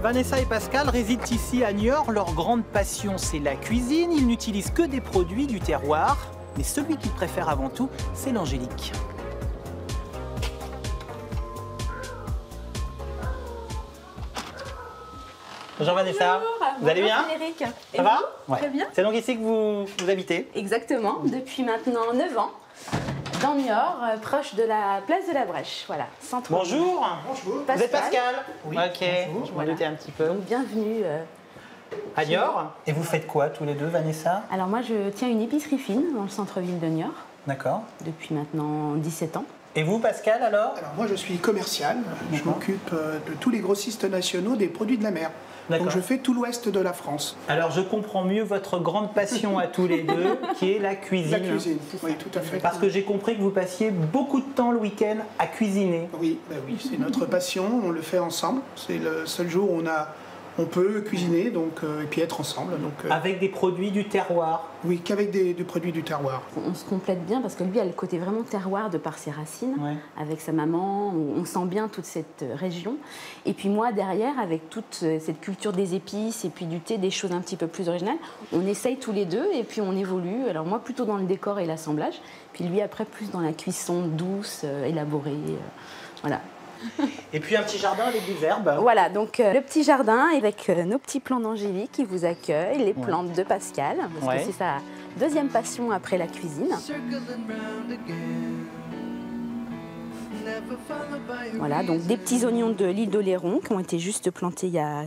Vanessa et Pascal résident ici à Niort. Leur grande passion, c'est la cuisine. Ils n'utilisent que des produits du terroir. Mais celui qu'ils préfèrent avant tout, c'est l'angélique. Bonjour Vanessa, vous allez bien? Frédéric. Ça va? Ouais. Très bien. C'est donc ici que vous habitez? Exactement, depuis maintenant 9 ans, dans Niort, proche de la place de la Brèche. Voilà, centre. Bonjour. Bonjour. Vous êtes Pascal? Oui. Ok, Bonjour. je m'en doutais un petit peu. Donc bienvenue. À Niort. Et vous faites quoi tous les deux, Vanessa? Alors moi je tiens une épicerie fine dans le centre-ville de Niort, D'accord. depuis maintenant 17 ans. Et vous, Pascal, alors? Alors moi je suis commercial, je m'occupe de tous les grossistes nationaux des produits de la mer. Donc je fais tout l'ouest de la France. Alors je comprends mieux votre grande passion à tous les deux, qui est la cuisine. La cuisine, oui, tout à fait. Parce que j'ai compris que vous passiez beaucoup de temps le week-end à cuisiner. Oui, oui, c'est notre passion, on le fait ensemble. C'est le seul jour où on peut cuisiner donc, et puis être ensemble. Donc, Avec des produits du terroir. Oui, qu'avec des produits du terroir. On se complète bien parce que lui a le côté vraiment terroir de par ses racines, Ouais. avec sa maman, on sent bien toute cette région. Et puis moi derrière, avec toute cette culture des épices et puis du thé, des choses un petit peu plus originales, on essaye tous les deux et puis on évolue. Alors moi plutôt dans le décor et l'assemblage, puis lui après plus dans la cuisson douce, élaborée, voilà. Et puis un petit jardin avec des herbes. Voilà, donc le petit jardin avec nos petits plants d'Angélique qui vous accueillent, les plantes de Pascal, parce que c'est sa deuxième passion après la cuisine. Voilà, donc des petits oignons de l'île d'Oléron qui ont été juste plantés il y a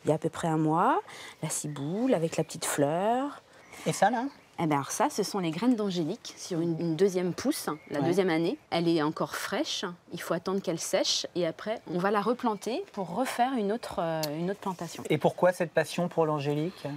à peu près un mois. La ciboule avec la petite fleur. Et ça, là? Eh bien alors ça, ce sont les graines d'angélique sur une deuxième pousse, la deuxième année. Elle est encore fraîche, il faut attendre qu'elle sèche et après on va la replanter pour refaire une autre plantation. Et pourquoi cette passion pour l'angélique?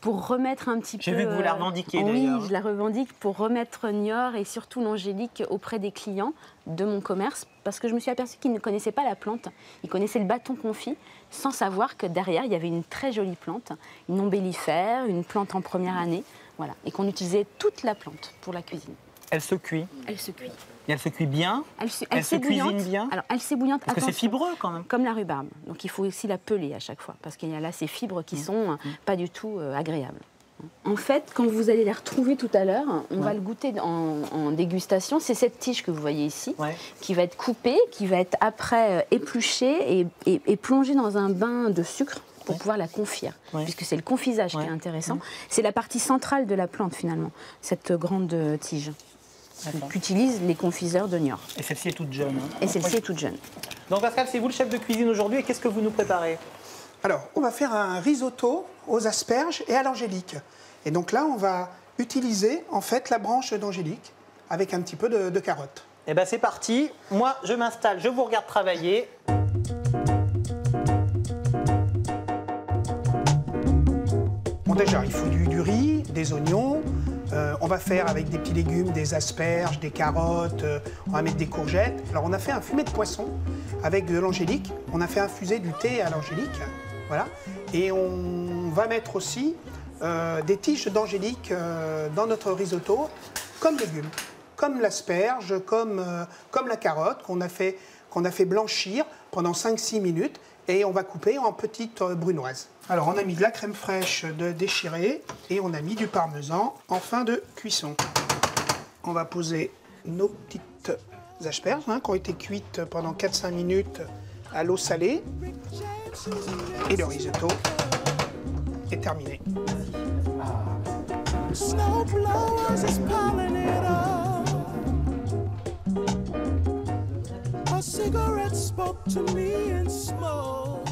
Pour remettre un petit peu... J'ai vu que vous la revendiquez d'ailleurs. Oui, je la revendique pour remettre Niort et surtout l'angélique auprès des clients de mon commerce parce que je me suis aperçue qu'ils ne connaissaient pas la plante. Ils connaissaient le bâton confit sans savoir que derrière il y avait une très jolie plante, une ombellifère, une plante en première année. Voilà, et qu'on utilisait toute la plante pour la cuisine. Elle se cuit? Elle se cuit. Et elle se cuit bien? Elle se cuisine bien? Alors, elle s'ébouillante, parce que c'est fibreux quand même. Comme la rhubarbe. Donc il faut aussi la peler à chaque fois, parce qu'il y a là ces fibres qui sont pas du tout agréables. En fait, quand vous allez les retrouver tout à l'heure, on va le goûter en dégustation. C'est cette tige que vous voyez ici, qui va être coupée, qui va être après épluchée et plongée dans un bain de sucre pour pouvoir la confire, puisque c'est le confisage qui est intéressant. C'est la partie centrale de la plante, finalement, cette grande tige qu'utilisent les confiseurs de Niort. Et celle-ci est toute jeune. Hein. Et celle-ci est toute jeune. Donc Pascal, c'est vous le chef de cuisine aujourd'hui, et qu'est-ce que vous nous préparez? Alors, on va faire un risotto aux asperges et à l'angélique. Et donc là, on va utiliser en fait la branche d'angélique avec un petit peu de carotte. Eh bien c'est parti, moi je m'installe, je vous regarde travailler. Bon, déjà, il faut du riz, des oignons. On va faire avec des petits légumes, des asperges, des carottes, on va mettre des courgettes. Alors, on a fait un fumet de poisson avec de l'angélique. On a fait infuser du thé à l'angélique. Voilà. Et on va mettre aussi des tiges d'angélique dans notre risotto comme légumes, comme l'asperge, comme la carotte qu'on a fait blanchir pendant 5-6 minutes. Et on va couper en petites brunoises. Alors, on a mis de la crème fraîche déchirée et on a mis du parmesan en fin de cuisson. On va poser nos petites asperges qui ont été cuites pendant 4-5 minutes à l'eau salée. Et le risotto est terminé. A cigarette spoke to me in smoke.